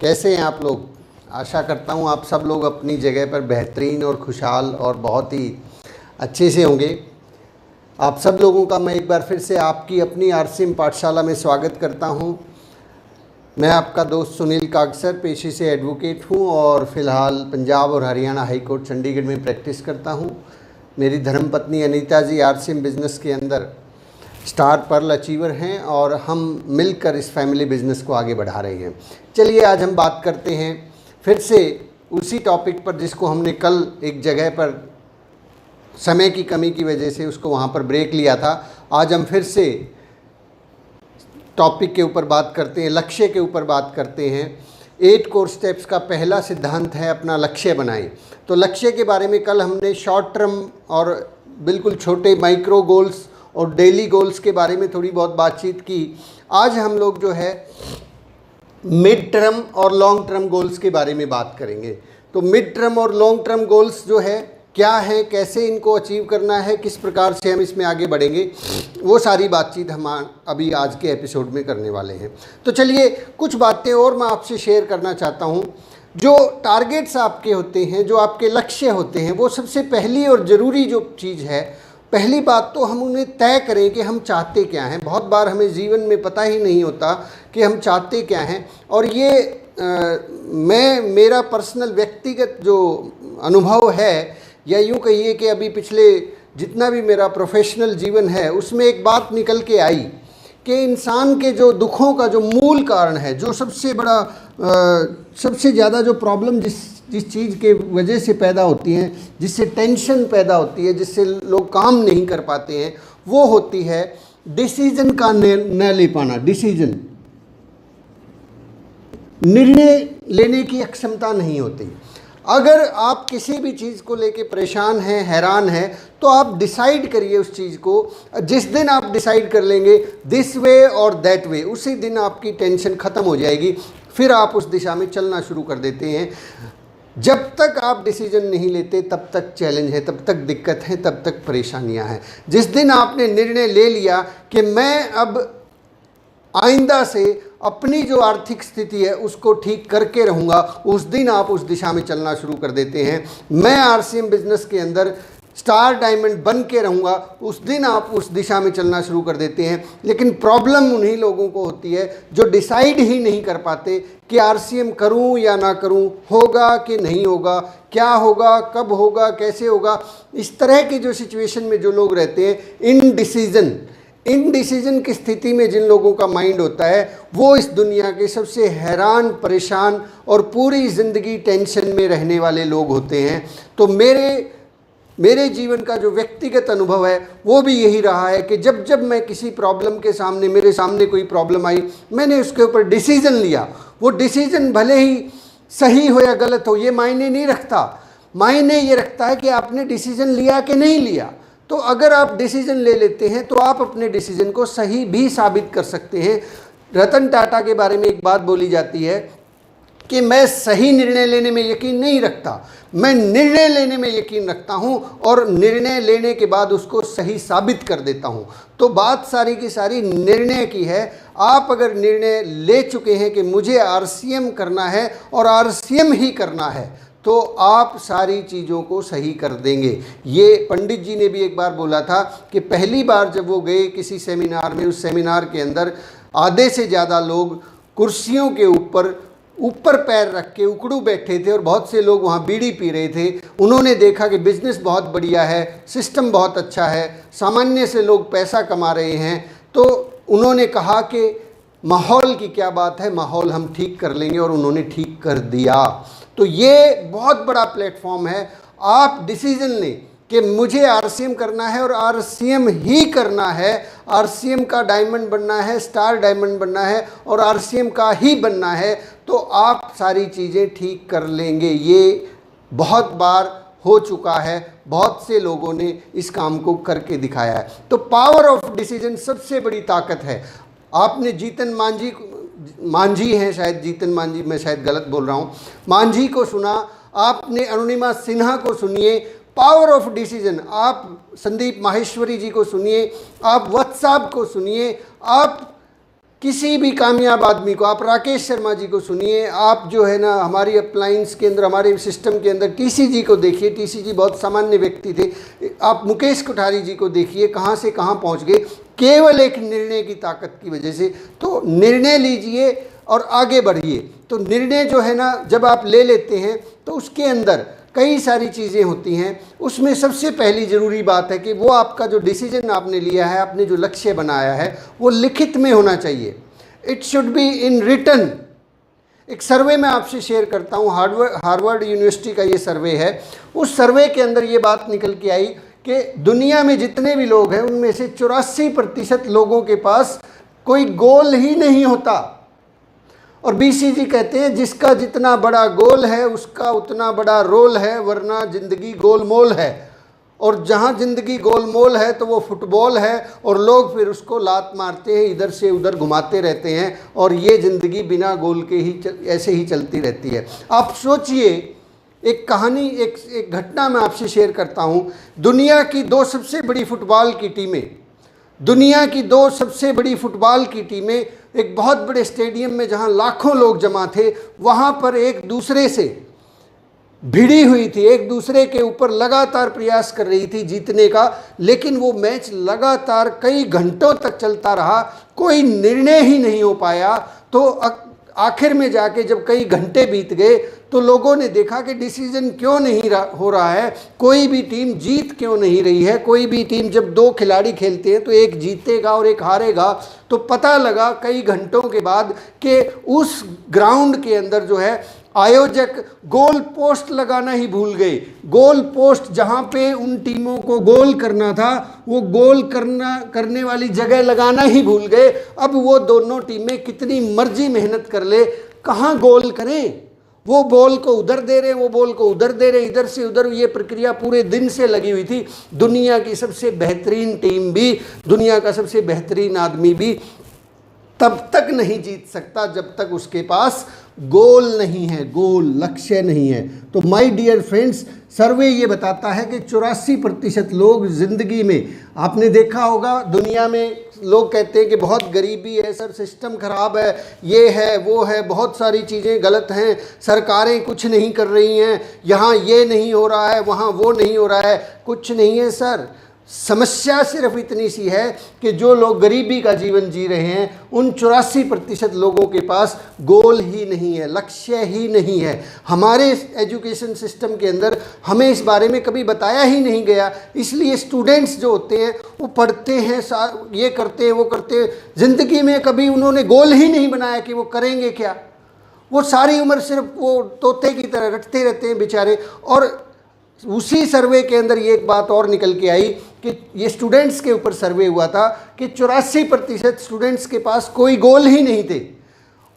कैसे हैं आप लोग। आशा करता हूँ आप सब लोग अपनी जगह पर बेहतरीन और खुशहाल और बहुत ही अच्छे से होंगे। आप सब लोगों का मैं एक बार फिर से आपकी अपनी आरसीएम पाठशाला में स्वागत करता हूँ। मैं आपका दोस्त सुनील कागसर पेशे से एडवोकेट हूँ और फ़िलहाल पंजाब और हरियाणा हाई कोर्ट चंडीगढ़ में प्रैक्टिस करता हूँ। मेरी धर्मपत्नी अनीता जी आरसीएम बिज़नेस के अंदर स्टार पर्ल अचीवर हैं और हम मिलकर इस फैमिली बिज़नेस को आगे बढ़ा रहे हैं। चलिए आज हम बात करते हैं फिर से उसी टॉपिक पर जिसको हमने कल एक जगह पर समय की कमी की वजह से उसको वहाँ पर ब्रेक लिया था। आज हम फिर से टॉपिक के ऊपर बात करते हैं, लक्ष्य के ऊपर बात करते हैं। 8 कोर स्टेप्स का पहला सिद्धांत है अपना लक्ष्य बनाएं। तो लक्ष्य के बारे में कल हमने शॉर्ट टर्म और बिल्कुल छोटे माइक्रो गोल्स और डेली गोल्स के बारे में थोड़ी बहुत बातचीत की। आज हम लोग जो है मिड टर्म और लॉन्ग टर्म गोल्स के बारे में बात करेंगे। तो मिड टर्म और लॉन्ग टर्म गोल्स जो है क्या है, कैसे इनको अचीव करना है, किस प्रकार से हम इसमें आगे बढ़ेंगे, वो सारी बातचीत हम अभी आज के एपिसोड में करने वाले हैं। तो चलिए कुछ बातें और मैं आपसे शेयर करना चाहता हूँ। जो टारगेट्स आपके होते हैं, जो आपके लक्ष्य होते हैं, वो सबसे पहली और ज़रूरी जो चीज़ है, पहली बात तो हम उन्हें तय करें कि हम चाहते क्या हैं। बहुत बार हमें जीवन में पता ही नहीं होता कि हम चाहते क्या हैं। और ये मेरा पर्सनल व्यक्तिगत जो अनुभव है, या यूँ कहिए कि अभी पिछले जितना भी मेरा प्रोफेशनल जीवन है उसमें एक बात निकल के आई कि इंसान के जो दुखों का जो मूल कारण है, जो सबसे बड़ा सबसे ज़्यादा जो प्रॉब्लम जिस चीज़ के वजह से पैदा होती हैं, जिससे टेंशन पैदा होती है, जिससे लोग काम नहीं कर पाते हैं, वो होती है डिसीजन का न ले पाना। डिसीजन, निर्णय लेने की अक्षमता नहीं होती। अगर आप किसी भी चीज़ को लेके परेशान हैं, हैरान हैं, तो आप डिसाइड करिए उस चीज़ को। जिस दिन आप डिसाइड कर लेंगे दिस वे और दैट वे, उसी दिन आपकी टेंशन ख़त्म हो जाएगी। फिर आप उस दिशा में चलना शुरू कर देते हैं। जब तक आप डिसीजन नहीं लेते तब तक चैलेंज है, तब तक दिक्कत है, तब तक परेशानियां हैं। जिस दिन आपने निर्णय ले लिया कि मैं अब आइंदा से अपनी जो आर्थिक स्थिति है उसको ठीक करके रहूँगा, उस दिन आप उस दिशा में चलना शुरू कर देते हैं। मैं आरसीएम बिजनेस के अंदर स्टार डायमंड बन के रहूँगा, उस दिन आप उस दिशा में चलना शुरू कर देते हैं। लेकिन प्रॉब्लम उन्हीं लोगों को होती है जो डिसाइड ही नहीं कर पाते कि आरसीएम करूँ या ना करूँ, होगा कि नहीं होगा, क्या होगा, कब होगा, कैसे होगा। इस तरह की जो सिचुएशन में जो लोग रहते हैं, इनडिसीजन की स्थिति में जिन लोगों का माइंड होता है, वो इस दुनिया के सबसे हैरान, परेशान और पूरी ज़िंदगी टेंशन में रहने वाले लोग होते हैं। तो मेरे जीवन का जो व्यक्तिगत अनुभव है वो भी यही रहा है कि जब जब मैं किसी प्रॉब्लम के सामने, मेरे सामने कोई प्रॉब्लम आई, मैंने उसके ऊपर डिसीजन लिया। वो डिसीजन भले ही सही हो या गलत हो, ये मायने नहीं रखता। मायने ये रखता है कि आपने डिसीजन लिया कि नहीं लिया। तो अगर आप डिसीजन ले लेते हैं तो आप अपने डिसीजन को सही भी साबित कर सकते हैं। रतन टाटा के बारे में एक बात बोली जाती है कि मैं सही निर्णय लेने में यकीन नहीं रखता, मैं निर्णय लेने में यकीन रखता हूं और निर्णय लेने के बाद उसको सही साबित कर देता हूं। तो बात सारी की सारी निर्णय की है। आप अगर निर्णय ले चुके हैं कि मुझे आरसीएम करना है और आरसीएम ही करना है, तो आप सारी चीज़ों को सही कर देंगे। ये पंडित जी ने भी एक बार बोला था कि पहली बार जब वो गए किसी सेमिनार में, उस सेमिनार के अंदर आधे से ज़्यादा लोग कुर्सियों के ऊपर पैर रख के उकड़ू बैठे थे और बहुत से लोग वहाँ बीड़ी पी रहे थे। उन्होंने देखा कि बिज़नेस बहुत बढ़िया है, सिस्टम बहुत अच्छा है, सामान्य से लोग पैसा कमा रहे हैं। तो उन्होंने कहा कि माहौल की क्या बात है, माहौल हम ठीक कर लेंगे, और उन्होंने ठीक कर दिया। तो ये बहुत बड़ा प्लेटफॉर्म है। आप डिसीजन लें कि मुझे आरसीएम करना है और आरसीएम ही करना है, आरसीएम का डायमंड बनना है, स्टार डायमंड बनना है और आरसीएम का ही बनना है, तो आप सारी चीज़ें ठीक कर लेंगे। ये बहुत बार हो चुका है, बहुत से लोगों ने इस काम को करके दिखाया है। तो पावर ऑफ डिसीजन सबसे बड़ी ताकत है। आपने जीतन मांझी हैं शायद, जीतन मांझी, मैं शायद गलत बोल रहा हूँ, मांझी को सुना आपने, अरुणिमा सिन्हा को सुनिए, पावर ऑफ डिसीजन। आप संदीप माहेश्वरी जी को सुनिए, आप व्हाट्सएप को सुनिए, आप किसी भी कामयाब आदमी को, आप राकेश शर्मा जी को सुनिए, आप जो है ना हमारी अप्लायंस के अंदर, हमारे सिस्टम के अंदर टीसी जी को देखिए, टीसी जी बहुत सामान्य व्यक्ति थे। आप मुकेश कोठारी जी को देखिए, कहाँ से कहाँ पहुँच गए, केवल एक निर्णय की ताकत की वजह से। तो निर्णय लीजिए और आगे बढ़िए। तो निर्णय जो है ना जब आप ले लेते हैं तो उसके अंदर कई सारी चीज़ें होती हैं। उसमें सबसे पहली ज़रूरी बात है कि वो आपका जो डिसीजन आपने लिया है, आपने जो लक्ष्य बनाया है, वो लिखित में होना चाहिए। It should be in written. एक सर्वे मैं आपसे शेयर करता हूँ, हार्वर्ड यूनिवर्सिटी का ये सर्वे है। उस सर्वे के अंदर ये बात निकल के आई कि दुनिया में जितने भी लोग हैं उनमें से 84% लोगों के पास कोई गोल ही नहीं होता। और बीसीजी कहते हैं जिसका जितना बड़ा गोल है उसका उतना बड़ा रोल है, वरना ज़िंदगी गोलमोल है। और जहाँ ज़िंदगी गोलमोल है तो वो फुटबॉल है, और लोग फिर उसको लात मारते हैं, इधर से उधर घुमाते रहते हैं, और ये ज़िंदगी बिना गोल के ही ऐसे ही चलती रहती है। आप सोचिए, एक कहानी, एक घटना मैं आपसे शेयर करता हूँ। दुनिया की दो सबसे बड़ी फुटबॉल की टीमें एक बहुत बड़े स्टेडियम में, जहां लाखों लोग जमा थे, वहां पर एक दूसरे से भिड़ी हुई थी, एक दूसरे के ऊपर लगातार प्रयास कर रही थी जीतने का। लेकिन वो मैच लगातार कई घंटों तक चलता रहा, कोई निर्णय ही नहीं हो पाया। तो आखिर में जाके जब कई घंटे बीत गए तो लोगों ने देखा कि डिसीजन क्यों नहीं हो रहा है, कोई भी टीम जीत क्यों नहीं रही है। कोई भी टीम, जब दो खिलाड़ी खेलते हैं तो एक जीतेगा और एक हारेगा। तो पता लगा कई घंटों के बाद कि उस ग्राउंड के अंदर जो है आयोजक गोल पोस्ट लगाना ही भूल गए। गोल पोस्ट जहाँ पे उन टीमों को गोल करना था, वो गोल करने वाली जगह लगाना ही भूल गए। अब वो दोनों टीमें कितनी मर्जी मेहनत कर ले, कहाँ गोल करें। वो बॉल को उधर दे रहे, वो बॉल को उधर दे रहे, इधर से उधर। ये प्रक्रिया पूरे दिन से लगी हुई थी। दुनिया की सबसे बेहतरीन टीम भी, दुनिया का सबसे बेहतरीन आदमी भी तब तक नहीं जीत सकता जब तक उसके पास गोल नहीं है, गोल लक्ष्य नहीं है। तो माय डियर फ्रेंड्स, सर्वे ये बताता है कि 84% लोग ज़िंदगी में, आपने देखा होगा दुनिया में लोग कहते हैं कि बहुत गरीबी है सर, सिस्टम ख़राब है, ये है वो है, बहुत सारी चीज़ें गलत हैं, सरकारें कुछ नहीं कर रही हैं, यहाँ ये नहीं हो रहा है, वहाँ वो नहीं हो रहा है। कुछ नहीं है सर, समस्या सिर्फ इतनी सी है कि जो लोग गरीबी का जीवन जी रहे हैं उन 84% लोगों के पास गोल ही नहीं है, लक्ष्य ही नहीं है। हमारे एजुकेशन सिस्टम के अंदर हमें इस बारे में कभी बताया ही नहीं गया। इसलिए स्टूडेंट्स जो होते हैं वो पढ़ते हैं, ये करते हैं वो करते हैं, ज़िंदगी में कभी उन्होंने गोल ही नहीं बनाया कि वो करेंगे क्या। वो सारी उम्र सिर्फ वो तोते की तरह रटते रहते हैं बेचारे। और उसी सर्वे के अंदर ये एक बात और निकल के आई कि ये स्टूडेंट्स के ऊपर सर्वे हुआ था कि 84% स्टूडेंट्स के पास कोई गोल ही नहीं थे।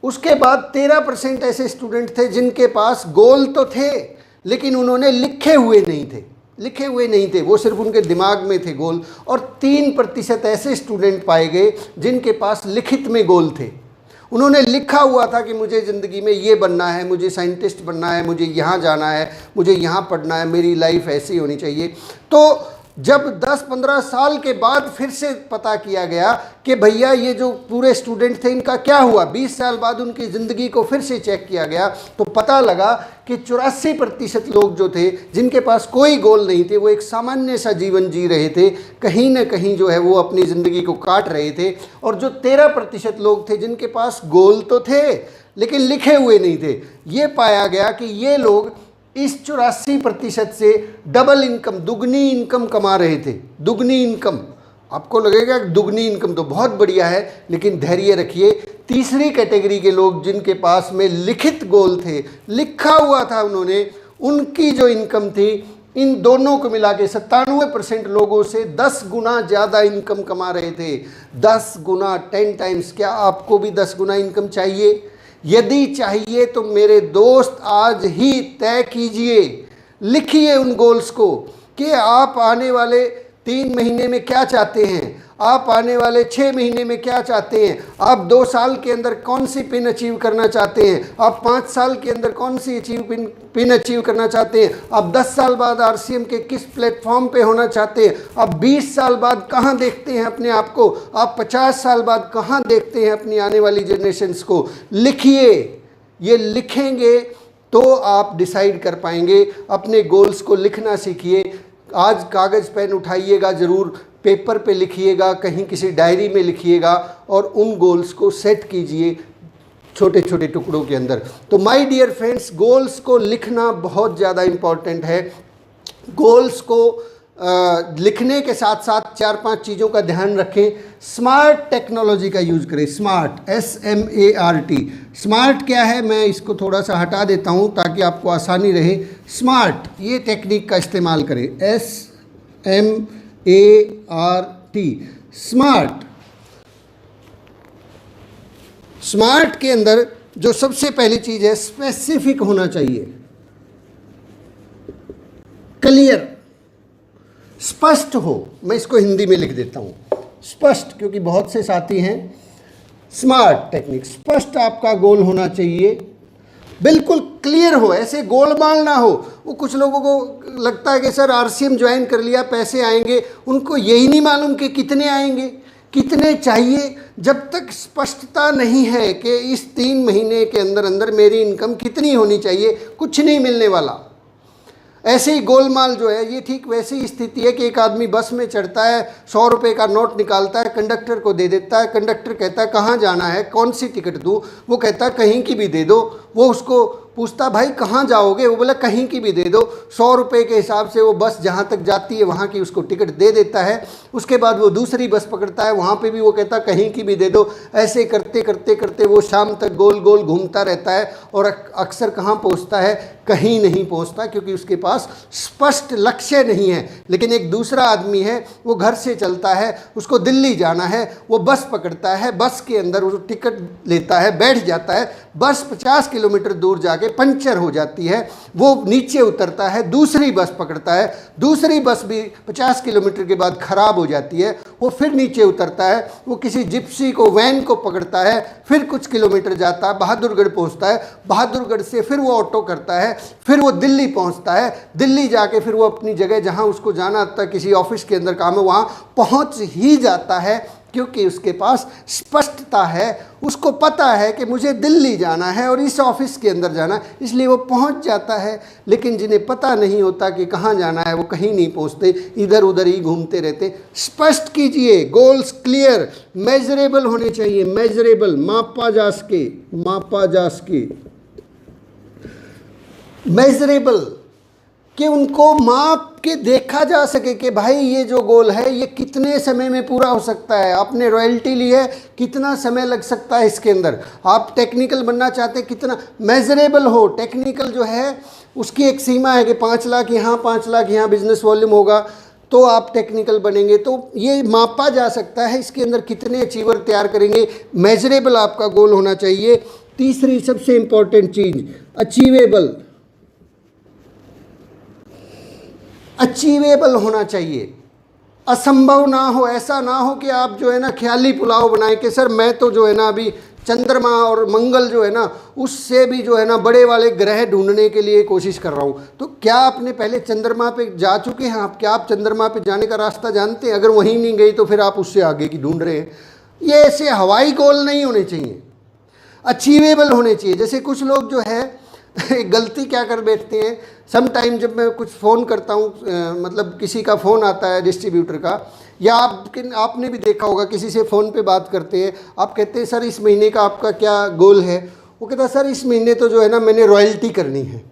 उसके बाद 13% ऐसे स्टूडेंट थे जिनके पास गोल तो थे लेकिन उन्होंने लिखे हुए नहीं थे, वो सिर्फ उनके दिमाग में थे गोल। और 3% ऐसे स्टूडेंट पाए गए जिनके पास लिखित में गोल थे। उन्होंने लिखा हुआ था कि मुझे ज़िंदगी में ये बनना है, मुझे साइंटिस्ट बनना है, मुझे यहाँ जाना है, मुझे यहाँ पढ़ना है, मेरी लाइफ ऐसी होनी चाहिए। तो जब 10-15 साल के बाद फिर से पता किया गया कि भैया ये जो पूरे स्टूडेंट थे इनका क्या हुआ, 20 साल बाद उनकी ज़िंदगी को फिर से चेक किया गया तो पता लगा कि 84% लोग जो थे जिनके पास कोई गोल नहीं थे, वो एक सामान्य सा जीवन जी रहे थे, कहीं ना कहीं जो है वो अपनी ज़िंदगी को काट रहे थे। और जो 13% लोग थे जिनके पास गोल तो थे लेकिन लिखे हुए नहीं थे, ये पाया गया कि ये लोग इस 84% से डबल इनकम, दुगनी इनकम कमा रहे थे। दुगनी इनकम, आपको लगेगा कि दुगनी इनकम तो बहुत बढ़िया है, लेकिन धैर्य रखिए। तीसरी कैटेगरी के लोग जिनके पास में लिखित गोल थे, लिखा हुआ था उन्होंने, उनकी जो इनकम थी इन दोनों को मिला के 97% लोगों से 10 गुना ज़्यादा इनकम कमा रहे थे। 10 गुना, 10 टाइम्स। क्या आपको भी 10 गुना इनकम चाहिए? यदि चाहिए तो मेरे दोस्त आज ही तय कीजिए, लिखिए उन गोल्स को कि आप आने वाले 3 महीने में क्या चाहते हैं, आप आने वाले 6 महीने में क्या चाहते हैं, आप 2 साल के अंदर कौन सी पिन अचीव करना चाहते हैं, आप 5 साल के अंदर कौन सी पिन अचीव करना चाहते हैं, आप 10 साल बाद आरसीएम के किस प्लेटफॉर्म पे होना चाहते हैं, आप 20 साल बाद कहाँ देखते हैं अपने आप को, आप 50 साल बाद कहाँ देखते हैं अपनी आने वाली जनरेशन्स को। लिखिए, ये लिखेंगे तो आप डिसाइड कर पाएंगे। अपने गोल्स को लिखना सीखिए। आज कागज़ पेन उठाइएगा, ज़रूर पेपर पे लिखिएगा, कहीं किसी डायरी में लिखिएगा और उन गोल्स को सेट कीजिए छोटे छोटे टुकड़ों के अंदर। तो माय डियर फ्रेंड्स, गोल्स को लिखना बहुत ज़्यादा इम्पॉर्टेंट है। गोल्स को लिखने के साथ साथ 4-5 चीज़ों का ध्यान रखें। स्मार्ट टेक्नोलॉजी का यूज़ करें। Smart, SMART। स्मार्ट क्या है, मैं इसको थोड़ा सा हटा देता हूँ ताकि आपको आसानी रहे। स्मार्ट, ये टेक्निक का इस्तेमाल करें। SMART, smart. स्मार्ट के अंदर जो सबसे पहली चीज़ है, स्पेसिफिक होना चाहिए, क्लियर, स्पष्ट हो। मैं इसको हिंदी में लिख देता हूँ, स्पष्ट, क्योंकि बहुत से साथी हैं। स्मार्ट टेक्निक, स्पष्ट आपका गोल होना चाहिए, बिल्कुल क्लियर हो, ऐसे गोलमाल ना हो। वो कुछ लोगों को लगता है कि सर आरसीएम ज्वाइन कर लिया पैसे आएंगे, उनको यही नहीं मालूम कि कितने आएंगे, कितने चाहिए। जब तक स्पष्टता नहीं है कि इस 3 महीने के अंदर अंदर मेरी इनकम कितनी होनी चाहिए, कुछ नहीं मिलने वाला। ऐसे ही गोलमाल जो है, ये ठीक वैसे ही स्थिति है कि एक आदमी बस में चढ़ता है, 100 रुपये का नोट निकालता है, कंडक्टर को दे देता है। कंडक्टर कहता है कहाँ जाना है, कौन सी टिकट दूँ? वो कहता है कहीं की भी दे दो। वो उसको पूछता भाई कहाँ जाओगे? वो बोला कहीं की भी दे दो। 100 रुपये के हिसाब से वो बस जहाँ तक जाती है वहाँ की उसको टिकट दे देता है। उसके बाद वो दूसरी बस पकड़ता है, वहाँ पे भी वो कहता कहीं की भी दे दो। ऐसे करते करते करते वो शाम तक गोल गोल घूमता रहता है और अक्सर कहाँ पहुँचता है? कहीं नहीं पहुँचता, क्योंकि उसके पास स्पष्ट लक्ष्य नहीं है। लेकिन एक दूसरा आदमी है, वो घर से चलता है, उसको दिल्ली जाना है, वो बस पकड़ता है, बस के अंदर वो टिकट लेता है, बैठ जाता है। बस 50 किलोमीटर दूर जाके पंचर हो जाती है, वो नीचे उतरता है, दूसरी बस पकड़ता है, दूसरी बस भी 50 किलोमीटर के बाद ख़राब हो जाती है, वो फिर नीचे उतरता है, वो किसी जिप्सी को, वैन को पकड़ता है, फिर कुछ किलोमीटर जाता है, बहादुरगढ़ पहुंचता है, बहादुरगढ़ से फिर वो ऑटो करता है, फिर वो दिल्ली पहुंचता है, दिल्ली जाके फिर वो अपनी जगह जहां उसको जाना था, किसी ऑफिस के अंदर काम है, वहां पहुंच ही जाता है, क्योंकि उसके पास स्पष्टता है। उसको पता है कि मुझे दिल्ली जाना है और इस ऑफिस के अंदर जाना है, इसलिए वो पहुंच जाता है। लेकिन जिन्हें पता नहीं होता कि कहाँ जाना है, वो कहीं नहीं पहुंचते, इधर उधर ही घूमते रहते। स्पष्ट कीजिए, गोल्स क्लियर, मेजरेबल होने चाहिए, मेजरेबल, मापा जा सके, मेजरेबल, कि उनको माप के देखा जा सके कि भाई ये जो गोल है ये कितने समय में पूरा हो सकता है। आपने रॉयल्टी ली है, कितना समय लग सकता है इसके अंदर। आप टेक्निकल बनना चाहते हैं, कितना मेजरेबल हो। टेक्निकल जो है उसकी एक सीमा है कि 5 लाख यहाँ, 5 लाख यहाँ बिजनेस वॉल्यूम होगा तो आप टेक्निकल बनेंगे। तो ये मापा जा सकता है, इसके अंदर कितने अचीवर तैयार करेंगे, मेजरेबल आपका गोल होना चाहिए। तीसरी सबसे इम्पॉर्टेंट चीज़, अचीवेबल होना चाहिए। असंभव ना हो, ऐसा ना हो कि आप जो है ना ख्याली पुलाव बनाए कि सर मैं तो जो है ना अभी चंद्रमा और मंगल जो है ना उससे भी जो है ना बड़े वाले ग्रह ढूंढने के लिए कोशिश कर रहा हूँ। तो क्या आपने पहले चंद्रमा पे जा चुके हैं आप? क्या आप चंद्रमा पे जाने का रास्ता जानते हैं? अगर वहीं नहीं गई तो फिर आप उससे आगे की ढूंढ रहे हैं। ये ऐसे हवाई गोल नहीं होने चाहिए, अचीवेबल होने चाहिए। जैसे कुछ लोग जो है गलती क्या कर बैठते हैं, सम टाइम जब मैं कुछ फ़ोन करता हूँ, मतलब किसी का फ़ोन आता है डिस्ट्रीब्यूटर का, या आपने भी देखा होगा किसी से फ़ोन पे बात करते हैं, आप कहते हैं सर इस महीने का आपका क्या गोल है? वो कहता है सर इस महीने तो जो है ना मैंने रॉयल्टी करनी है।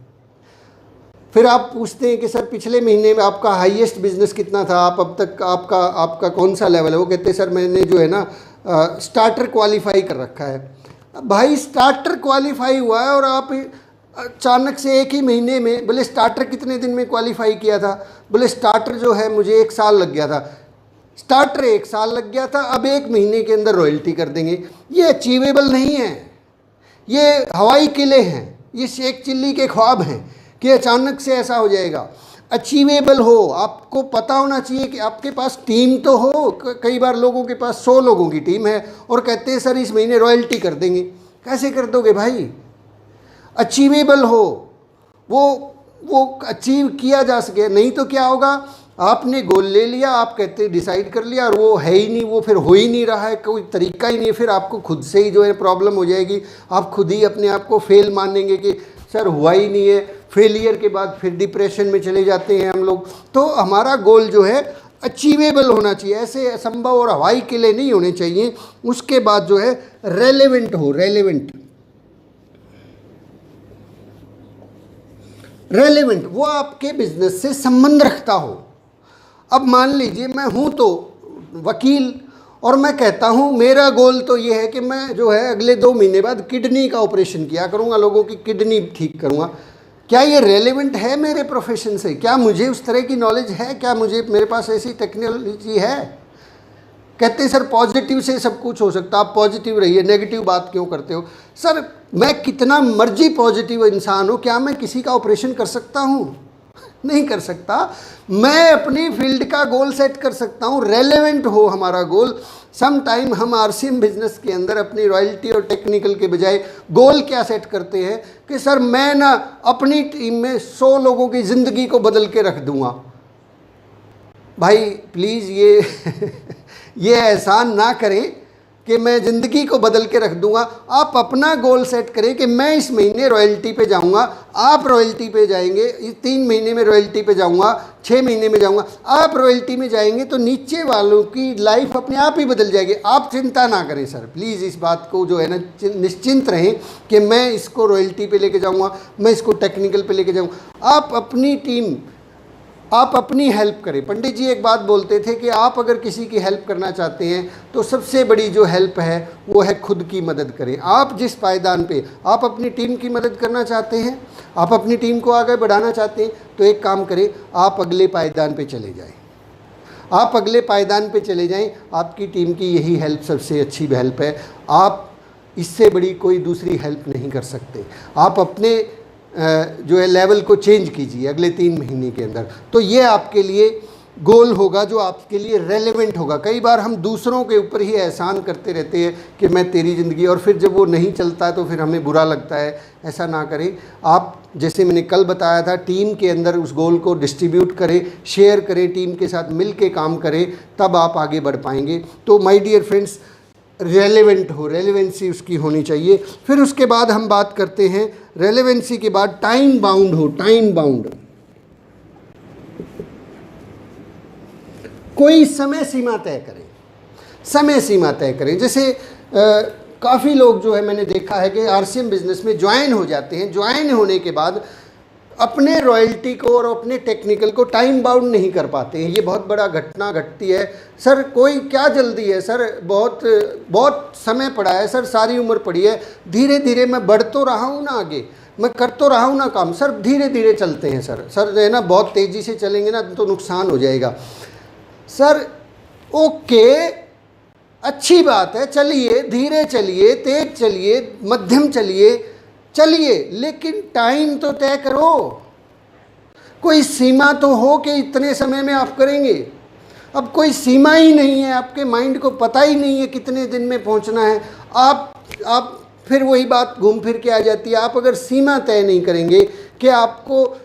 फिर आप पूछते हैं कि सर पिछले महीने में आपका हाईएस्ट बिजनेस कितना था, आप अब तक आपका कौन सा लेवल है? वो कहते हैं सर मैंने जो है ना स्टार्टर क्वालिफाई कर रखा है। भाई स्टार्टर क्वालिफाई हुआ है और आप अचानक से एक ही महीने में, बोले स्टार्टर कितने दिन में क्वालिफाई किया था? बोले स्टार्टर जो है मुझे 1 साल लग गया था। स्टार्टर 1 साल लग गया था, अब 1 महीने के अंदर रॉयल्टी कर देंगे। ये अचीवेबल नहीं है, ये हवाई किले हैं, ये शेख चिल्ली के ख्वाब हैं कि अचानक से ऐसा हो जाएगा। अचीवेबल हो, आपको पता होना चाहिए कि आपके पास टीम तो हो। कई बार लोगों के पास 100 लोगों की टीम है और कहते हैं सर इस महीने रॉयल्टी कर देंगे। कैसे कर दोगे भाई? अचीवेबल हो, वो अचीव किया जा सके। नहीं तो क्या होगा, आपने गोल ले लिया, आप कहते डिसाइड कर लिया और वो है ही नहीं, वो फिर हो ही नहीं रहा है, कोई तरीका ही नहीं है। फिर आपको खुद से ही जो है प्रॉब्लम हो जाएगी, आप खुद ही अपने आप को फेल मानेंगे कि सर हुआ ही नहीं है। फेलियर के बाद फिर डिप्रेशन में चले जाते हैं हम लोग। तो हमारा गोल जो है अचीवेबल होना चाहिए, ऐसे असंभव और हवाई किले नहीं होने चाहिए। उसके बाद जो है रेलेवेंट हो, रेलेवेंट वो आपके बिजनेस से संबंध रखता हो। अब मान लीजिए मैं हूँ तो वकील और मैं कहता हूँ मेरा गोल तो ये है कि मैं जो है अगले 2 महीने बाद किडनी का ऑपरेशन किया करूँगा, लोगों की किडनी ठीक करूँगा। क्या ये रेलेवेंट है मेरे प्रोफेशन से? क्या मुझे उस तरह की नॉलेज है? क्या मेरे पास ऐसी टेक्नोलॉजी है? कहते हैं सर पॉजिटिव से सब कुछ हो सकता है, आप पॉजिटिव रहिए, नेगेटिव बात क्यों करते हो? सर मैं कितना मर्जी पॉजिटिव इंसान हूँ, क्या मैं किसी का ऑपरेशन कर सकता हूँ? नहीं कर सकता। मैं अपनी फील्ड का गोल सेट कर सकता हूँ, रेलेवेंट हो हमारा गोल। सम टाइम हम आरसीएम बिजनेस के अंदर अपनी रॉयल्टी और टेक्निकल के बजाय गोल क्या सेट करते हैं कि सर मैं ना अपनी टीम में 100 लोगों की ज़िंदगी को बदल के रख दूंगा। भाई प्लीज़ ये एहसान ना करें कि मैं ज़िंदगी को बदल के रख दूंगा। आप अपना गोल सेट करें कि मैं इस महीने रॉयल्टी पे जाऊंगा, आप रॉयल्टी पे जाएंगे, इस 3 महीने में रॉयल्टी पे जाऊंगा, 6 महीने में जाऊंगा। आप रॉयल्टी में जाएंगे तो नीचे वालों की लाइफ अपने आप ही बदल जाएगी। आप चिंता ना करें सर, प्लीज़ इस बात को जो है ना निश्चिंत रहें कि मैं इसको रॉयल्टी पे लेके जाऊँगा, मैं इसको टेक्निकल पे लेके जाऊँगा। आप अपनी टीम, आप अपनी हेल्प करें। पंडित जी एक बात बोलते थे कि आप अगर किसी की हेल्प करना चाहते हैं तो सबसे बड़ी जो हेल्प है वो है खुद की मदद करें। आप जिस पायदान पे आप अपनी टीम की मदद करना चाहते हैं, आप अपनी टीम को आगे बढ़ाना चाहते हैं, तो एक काम करें, आप अगले पायदान पे चले जाएं। आप अगले पायदान पे चले जाएं। आपकी टीम की यही हेल्प सबसे अच्छी हेल्प है। आप इससे बड़ी कोई दूसरी हेल्प नहीं कर सकते। आप अपने जो है लेवल को चेंज कीजिए अगले 3 महीने के अंदर, तो ये आपके लिए गोल होगा जो आपके लिए रेलेवेंट होगा। कई बार हम दूसरों के ऊपर ही एहसान करते रहते हैं कि मैं तेरी ज़िंदगी, और फिर जब वो नहीं चलता तो फिर हमें बुरा लगता है। ऐसा ना करें। आप जैसे मैंने कल बताया था, टीम के अंदर उस गोल को डिस्ट्रीब्यूट करें, शेयर करें, टीम के साथ मिल के काम करें, तब आप आगे बढ़ पाएंगे। तो माय डियर फ्रेंड्स, रेलेवेंट हो, रेलेवेंसी उसकी होनी चाहिए। फिर उसके बाद हम बात करते हैं रेलेवेंसी के बाद टाइम बाउंड हो। टाइम बाउंड, कोई समय सीमा तय करें, समय सीमा तय करें। जैसे काफ़ी लोग जो है मैंने देखा है कि आरसीएम बिजनेस में ज्वाइन हो जाते हैं, ज्वाइन होने के बाद अपने रॉयल्टी को और अपने टेक्निकल को टाइम बाउंड नहीं कर पाते हैं। ये बहुत बड़ा घटना घटती है। सर कोई क्या जल्दी है सर, बहुत समय पड़ा है सर, सारी उम्र पड़ी है, धीरे धीरे मैं बढ़ तो रहा हूँ ना, आगे मैं कर तो रहा हूँ ना काम। सर धीरे धीरे चलते हैं सर जो है ना, बहुत तेज़ी से चलेंगे ना तो नुकसान हो जाएगा। सर ओके, अच्छी बात है, चलिए, धीरे चलिए, तेज चलिए, मध्यम चलिए, लेकिन टाइम तो तय करो। कोई सीमा तो हो कि इतने समय में आप करेंगे। अब कोई सीमा ही नहीं है, आपके माइंड को पता ही नहीं है कितने दिन में पहुंचना है। आप फिर वही बात घूम फिर के आ जाती है। आप अगर सीमा तय नहीं करेंगे कि आपको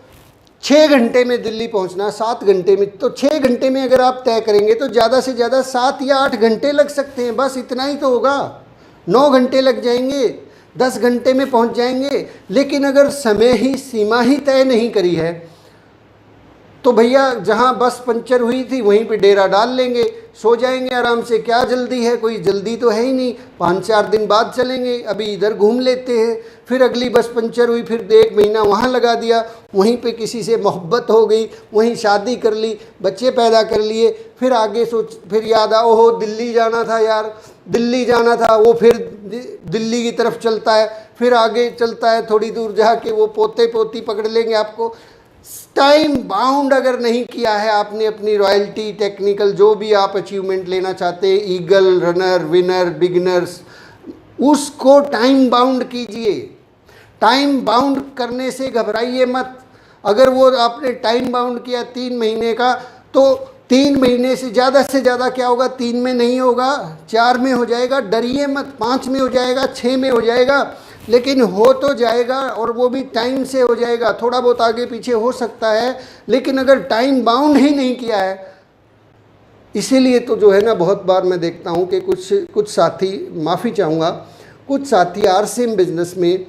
6 घंटे में दिल्ली पहुंचना, 7 घंटे में, तो 6 घंटे में अगर आप तय करेंगे तो ज़्यादा से ज़्यादा 7 या 8 घंटे लग सकते हैं, बस इतना ही तो होगा। 9 घंटे लग जाएंगे, 10 घंटे में पहुंच जाएंगे। लेकिन अगर समय ही सीमा ही तय नहीं करी है तो भैया जहां बस पंचर हुई थी वहीं पे डेरा डाल लेंगे, सो जाएंगे आराम से। क्या जल्दी है? कोई जल्दी तो है ही नहीं। 5-4 दिन बाद चलेंगे, अभी इधर घूम लेते हैं। फिर अगली बस पंचर हुई, फिर 1 महीना वहाँ लगा दिया, वहीं पे किसी से मोहब्बत हो गई, वहीं शादी कर ली, बच्चे पैदा कर लिए। फिर आगे फिर याद आ, ओहो दिल्ली जाना था यार, दिल्ली जाना था। वो फिर दिल्ली की तरफ चलता है, फिर आगे चलता है, थोड़ी दूर जाके वो पोते पोती पकड़ लेंगे आपको। टाइम बाउंड अगर नहीं किया है आपने अपनी रॉयल्टी, टेक्निकल, जो भी आप अचीवमेंट लेना चाहते हैं, ईगल, रनर, विनर, बिगिनर्स, उसको टाइम बाउंड कीजिए। टाइम बाउंड करने से घबराइए मत। अगर वो आपने टाइम बाउंड किया 3 महीने का, तो 3 महीने से ज़्यादा क्या होगा, 3 में नहीं होगा, 4 में हो जाएगा, डरिए मत, 5 में हो जाएगा, 6 में हो जाएगा, लेकिन हो तो जाएगा, और वो भी टाइम से हो जाएगा। थोड़ा बहुत आगे पीछे हो सकता है, लेकिन अगर टाइम बाउंड ही नहीं किया है, इसीलिए तो जो है ना, बहुत बार मैं देखता हूँ कि कुछ साथी, माफ़ी चाहूँगा, कुछ साथी आरसीएम बिजनेस में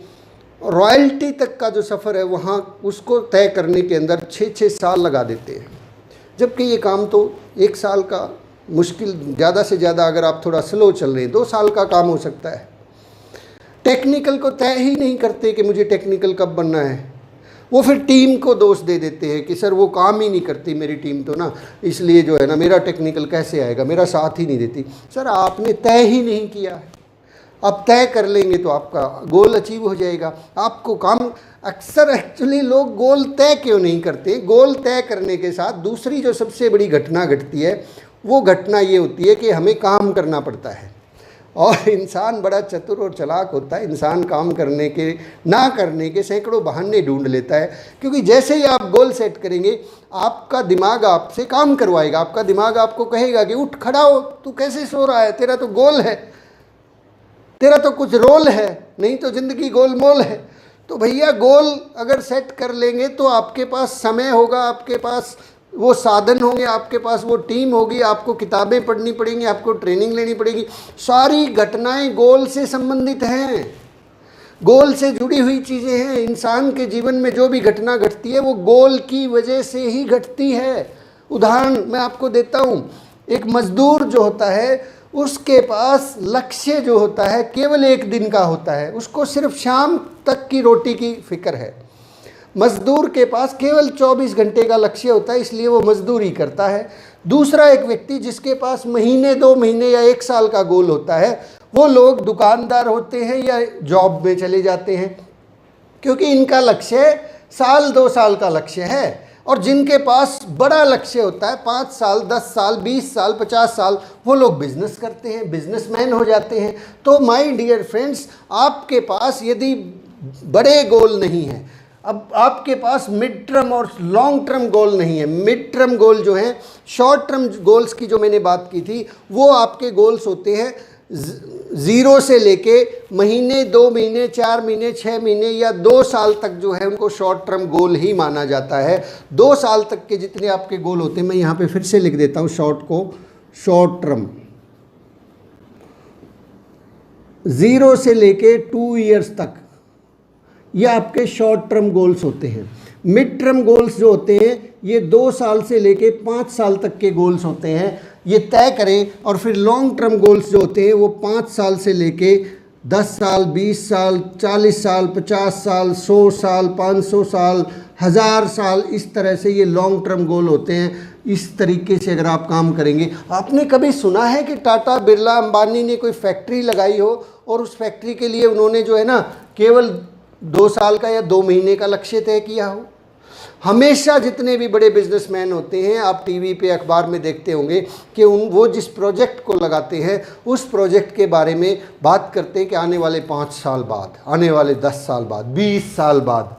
रॉयल्टी तक का जो सफ़र है वहाँ उसको तय करने के अंदर 6-6 साल लगा देते हैं, जबकि ये काम तो 1 साल का, मुश्किल ज़्यादा से ज़्यादा अगर आप थोड़ा स्लो चल रहे हैं 2 साल का काम हो सकता है। टेक्निकल को तय ही नहीं करते कि मुझे टेक्निकल कब बनना है, वो फिर टीम को दोष दे देते हैं कि सर वो काम ही नहीं करती मेरी टीम तो ना, इसलिए जो है ना मेरा टेक्निकल कैसे आएगा, मेरा साथ ही नहीं देती। सर आपने तय ही नहीं किया है, अब तय कर लेंगे तो आपका गोल अचीव हो जाएगा। आपको काम, अक्सर एक्चुअली लोग गोल तय क्यों नहीं करते, गोल तय करने के साथ दूसरी जो सबसे बड़ी घटना घटती है, वो घटना ये होती है कि हमें काम करना पड़ता है। और इंसान बड़ा चतुर और चालाक होता है, इंसान काम करने के, ना करने के सैकड़ों बहाने ढूंढ लेता है, क्योंकि जैसे ही आप गोल सेट करेंगे आपका दिमाग आपसे काम करवाएगा। आपका दिमाग आपको कहेगा कि उठ खड़ा हो, तू कैसे सो रहा है, तेरा तो गोल है, तेरा तो कुछ रोल है, नहीं तो ज़िंदगी गोलमोल है। तो भैया गोल अगर सेट कर लेंगे तो आपके पास समय होगा, आपके पास वो साधन होंगे, आपके पास वो टीम होगी, आपको किताबें पढ़नी पड़ेंगी, आपको ट्रेनिंग लेनी पड़ेगी। सारी घटनाएं गोल से संबंधित हैं, गोल से जुड़ी हुई चीज़ें हैं। इंसान के जीवन में जो भी घटना घटती है वो गोल की वजह से ही घटती है। उदाहरण मैं आपको देता हूँ, एक मजदूर जो होता है उसके पास लक्ष्य जो होता है केवल 1 दिन का होता है, उसको सिर्फ शाम तक की रोटी की फिक्र है। मजदूर के पास केवल 24 घंटे का लक्ष्य होता है, इसलिए वो मजदूरी करता है। दूसरा एक व्यक्ति जिसके पास महीने 2 महीने या 1 साल का गोल होता है, वो लोग दुकानदार होते हैं या जॉब में चले जाते हैं, क्योंकि इनका लक्ष्य साल 2 साल का लक्ष्य है। और जिनके पास बड़ा लक्ष्य होता है 5 साल, 10 साल, 20 साल, 50 साल, वो लोग बिजनेस करते हैं, बिजनेसमैन हो जाते हैं। तो माय डियर फ्रेंड्स, आपके पास यदि बड़े गोल नहीं है, अब आपके पास मिड टर्म और लॉन्ग टर्म गोल नहीं है। मिड टर्म गोल जो है, शॉर्ट टर्म गोल्स की जो मैंने बात की थी, वो आपके गोल्स होते हैं 0 से लेके महीने, 2 महीने, 4 महीने, 6 महीने या 2 साल तक जो है उनको शॉर्ट टर्म गोल ही माना जाता है। 2 साल तक के जितने आपके गोल होते हैं, मैं यहाँ पे फिर से लिख देता हूँ शॉर्ट को, शॉर्ट टर्म 0 से लेके 2 ईयर्स तक, ये आपके शॉर्ट टर्म गोल्स होते हैं। मिड टर्म गोल्स जो होते हैं ये 2 साल से लेके 5 साल तक के गोल्स होते हैं, ये तय करें। और फिर लॉन्ग टर्म गोल्स जो होते हैं वो 5 साल से लेके 10 साल, 20 साल, 40 साल, 50 साल, 100 साल, 500 साल, 1000 साल, इस तरह से ये लॉन्ग टर्म गोल होते हैं। इस तरीके से अगर आप काम करेंगे, आपने कभी सुना है कि टाटा, बिरला, अंबानी ने कोई फैक्ट्री लगाई हो और उस फैक्ट्री के लिए उन्होंने जो है ना केवल 2 साल का या 2 महीने का लक्ष्य तय किया हो? हमेशा जितने भी बड़े बिजनेसमैन होते हैं, आप टीवी पे, अखबार में देखते होंगे कि वो जिस प्रोजेक्ट को लगाते हैं उस प्रोजेक्ट के बारे में बात करते हैं कि आने वाले 5 साल बाद, आने वाले 10 साल बाद, 20 साल बाद।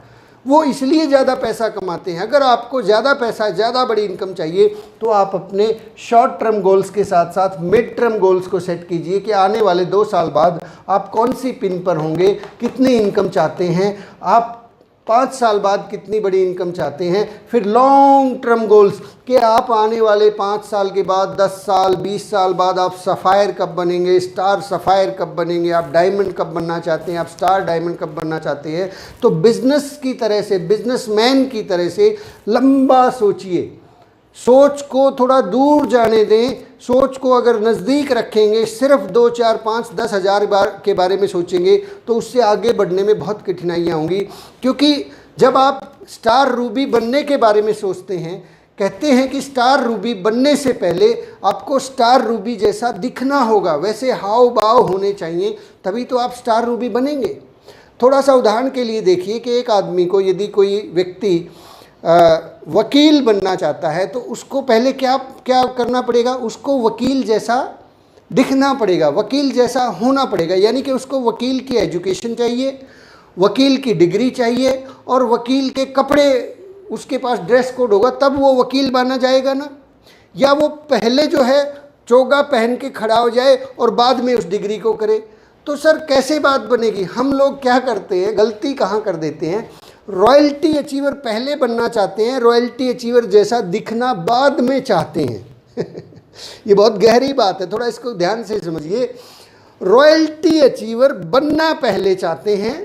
वो इसलिए ज़्यादा पैसा कमाते हैं। अगर आपको ज़्यादा पैसा, ज़्यादा बड़ी इनकम चाहिए तो आप अपने शॉर्ट टर्म गोल्स के साथ साथ मिड टर्म गोल्स को सेट कीजिए कि आने वाले 2 साल बाद आप कौन सी पिन पर होंगे, कितनी इनकम चाहते हैं आप, 5 साल बाद कितनी बड़ी इनकम चाहते हैं। फिर लॉन्ग टर्म गोल्स कि आप आने वाले 5 साल के बाद, 10 साल, 20 साल बाद आप सफ़ायर कब बनेंगे, स्टार सफ़ायर कब बनेंगे, आप डायमंड कब बनना चाहते हैं, आप स्टार डायमंड कब बनना चाहते हैं। तो बिजनेस की तरह से, बिजनेसमैन की तरह से लंबा सोचिए, सोच को थोड़ा दूर जाने दें। सोच को अगर नज़दीक रखेंगे, सिर्फ 2, 4, 5, 10 हज़ार बार के बारे में सोचेंगे तो उससे आगे बढ़ने में बहुत कठिनाइयाँ होंगी। क्योंकि जब आप स्टार रूबी बनने के बारे में सोचते हैं, कहते हैं कि स्टार रूबी बनने से पहले आपको स्टार रूबी जैसा दिखना होगा, वैसे हाव भाव होने चाहिए, तभी तो आप स्टार रूबी बनेंगे। थोड़ा सा उदाहरण के लिए देखिए कि एक आदमी को, यदि कोई व्यक्ति वकील बनना चाहता है तो उसको पहले क्या करना पड़ेगा, उसको वकील जैसा दिखना पड़ेगा, वकील जैसा होना पड़ेगा। यानी कि उसको वकील की एजुकेशन चाहिए, वकील की डिग्री चाहिए और वकील के कपड़े उसके पास ड्रेस कोड होगा तब वो वकील बना जाएगा ना, या वो पहले जो है चोगा पहन के खड़ा हो जाए और बाद में उस डिग्री को करे? तो सर कैसे बात बनेगी? हम लोग क्या करते हैं, गलती कहाँ कर देते हैं, रॉयल्टी अचीवर पहले बनना चाहते हैं, रॉयल्टी अचीवर जैसा दिखना बाद में चाहते हैं। ये बहुत गहरी बात है, थोड़ा इसको ध्यान से समझिए। रॉयल्टी अचीवर बनना पहले चाहते हैं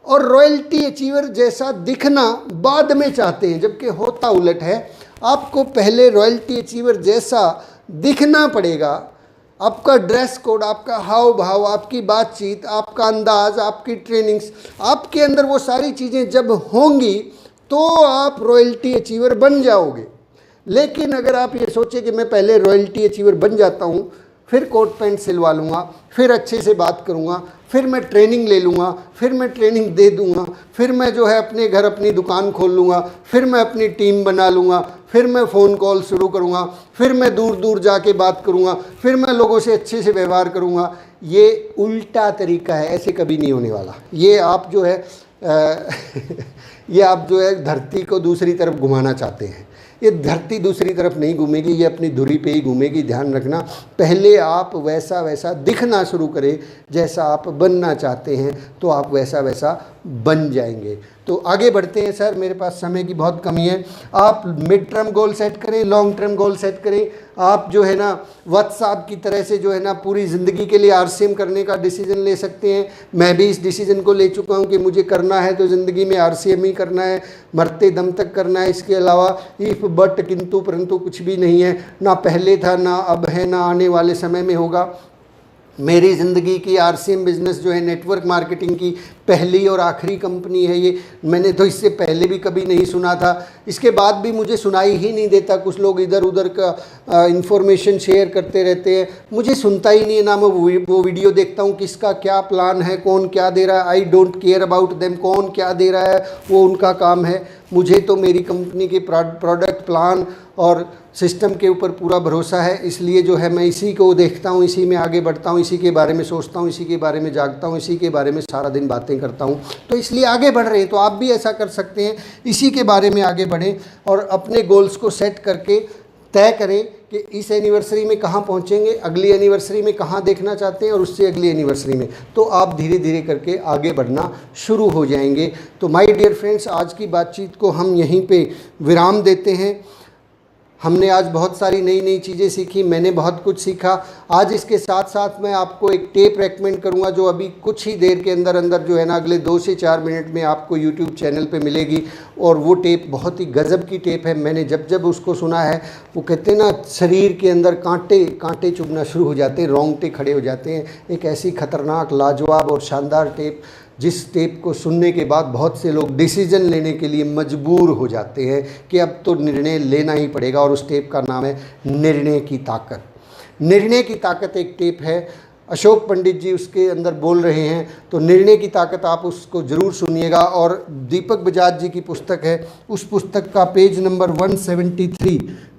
और रॉयल्टी अचीवर जैसा दिखना बाद में चाहते हैं, जबकि होता उलट है। आपको पहले रॉयल्टी अचीवर जैसा दिखना पड़ेगा। आपका ड्रेस कोड, आपका हाव भाव, आपकी बातचीत, आपका अंदाज, आपकी ट्रेनिंग्स, आपके अंदर वो सारी चीज़ें जब होंगी तो आप रॉयल्टी अचीवर बन जाओगे। लेकिन अगर आप ये सोचें कि मैं पहले रॉयल्टी अचीवर बन जाता हूँ, फिर कोट पैंट सिलवा लूँगा, फिर अच्छे से बात करूँगा, फिर मैं ट्रेनिंग ले लूँगा, फिर मैं ट्रेनिंग दे दूँगा, फिर मैं जो है अपने घर अपनी दुकान खोल लूँगा, फिर मैं अपनी टीम बना लूँगा, फिर मैं फ़ोन कॉल शुरू करूँगा, फिर मैं दूर दूर जाके बात करूँगा, फिर मैं लोगों से अच्छे से व्यवहार करूँगा, ये उल्टा तरीका है। ऐसे कभी नहीं होने वाला। ये आप जो है ये आप जो है धरती को दूसरी तरफ घुमाना चाहते हैं। ये धरती दूसरी तरफ नहीं घूमेगी, ये अपनी धुरी पे ही घूमेगी। ध्यान रखना, पहले आप वैसा दिखना शुरू करें जैसा आप बनना चाहते हैं, तो आप वैसा बन जाएंगे। तो आगे बढ़ते हैं। सर मेरे पास समय की बहुत कमी है। आप मिड टर्म गोल सेट करें, लॉन्ग टर्म गोल सेट करें। आप जो है ना व्हाट्सएप की तरह से जो है ना पूरी ज़िंदगी के लिए RCM करने का डिसीजन ले सकते हैं। मैं भी इस डिसीजन को ले चुका हूं कि मुझे करना है तो ज़िंदगी में RCM ही करना है, मरते दम तक करना है। इसके अलावा इफ़ बट किंतु परंतु कुछ भी नहीं है, ना पहले था, ना अब है, ना आने वाले समय में होगा। मेरी ज़िंदगी की RCM बिज़नेस जो है नेटवर्क मार्केटिंग की पहली और आखिरी कंपनी है। ये मैंने तो इससे पहले भी कभी नहीं सुना था, इसके बाद भी मुझे सुनाई ही नहीं देता। कुछ लोग इधर उधर का इंफॉर्मेशन शेयर करते रहते हैं, मुझे सुनता ही नहीं है ना। मैं वो वीडियो देखता हूँ किसका क्या प्लान है, कौन क्या दे रहा है। I don't care about them, कौन क्या दे रहा है वो उनका काम है। मुझे तो मेरी कंपनी के प्रोडक्ट प्लान और सिस्टम के ऊपर पूरा भरोसा है, इसलिए जो है मैं इसी को देखता हूँ, इसी में आगे बढ़ता हूँ, इसी के बारे में सोचता हूँ, इसी के बारे में जागता हूँ, इसी के बारे में सारा दिन बातें करता हूँ। तो इसलिए आगे बढ़ रहे हैं। तो आप भी ऐसा कर सकते हैं, इसी के बारे में आगे बढ़ें और अपने गोल्स को सेट करके तय करें कि इस एनिवर्सरी में कहाँ पहुँचेंगे, अगली एनिवर्सरी में कहाँ देखना चाहते हैं और उससे अगली एनिवर्सरी में। तो आप धीरे धीरे करके आगे बढ़ना शुरू हो जाएंगे। तो माय डियर फ्रेंड्स, आज की बातचीत को हम यहीं पे विराम देते हैं। हमने आज बहुत सारी नई चीज़ें सीखी, मैंने बहुत कुछ सीखा। आज इसके साथ साथ मैं आपको एक टेप रेकमेंड करूंगा जो अभी कुछ ही देर के अंदर जो है ना अगले 2 से 4 मिनट में आपको YouTube चैनल पे मिलेगी। और वो टेप बहुत ही गज़ब की टेप है। मैंने जब उसको सुना है, वो कहते हैं ना शरीर के अंदर कांटे चुभना शुरू हो जाते हैं, रोंगटे खड़े हो जाते हैं। एक ऐसी खतरनाक, लाजवाब और शानदार टेप, जिस टेप को सुनने के बाद बहुत से लोग डिसीजन लेने के लिए मजबूर हो जाते हैं कि अब तो निर्णय लेना ही पड़ेगा। और उस टेप का नाम है निर्णय की ताकत। निर्णय की ताकत एक टेप है, अशोक पंडित जी उसके अंदर बोल रहे हैं। तो निर्णय की ताकत आप उसको ज़रूर सुनिएगा। और दीपक बजाज जी की पुस्तक है, उस पुस्तक का पेज नंबर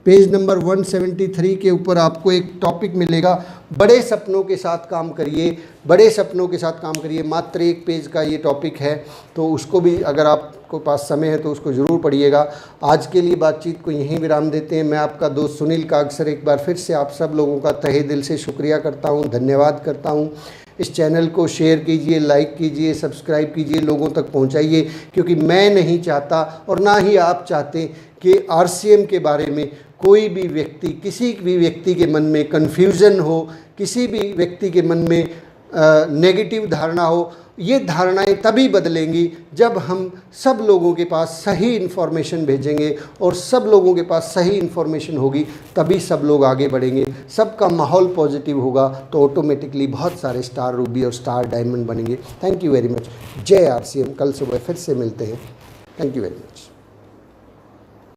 173 के ऊपर आपको एक टॉपिक मिलेगा, बड़े सपनों के साथ काम करिए, बड़े सपनों के साथ काम करिए। मात्र 1 पेज का ये टॉपिक है, तो उसको भी अगर आपको पास समय है तो उसको ज़रूर पढ़िएगा। आज के लिए बातचीत को यहीं विराम देते हैं। मैं आपका दोस्त सुनील कागसर एक बार फिर से आप सब लोगों का तहे दिल से शुक्रिया करता हूँ, धन्यवाद करता हूँ। इस चैनल को शेयर कीजिए, लाइक कीजिए, सब्सक्राइब कीजिए, लोगों तक पहुंचाइए, क्योंकि मैं नहीं चाहता और ना ही आप चाहते कि RCM के बारे में कोई भी व्यक्ति, किसी भी व्यक्ति के मन में कन्फ्यूज़न हो, किसी भी व्यक्ति के मन में नेगेटिव धारणा हो। ये धारणाएं तभी बदलेंगी जब हम सब लोगों के पास सही इन्फॉर्मेशन भेजेंगे, और सब लोगों के पास सही इन्फॉर्मेशन होगी तभी सब लोग आगे बढ़ेंगे, सबका माहौल पॉजिटिव होगा, तो ऑटोमेटिकली बहुत सारे स्टार रूबी और स्टार डायमंड बनेंगे। Thank you very much. जय RCM। कल सुबह फिर से मिलते हैं। Thank you very much.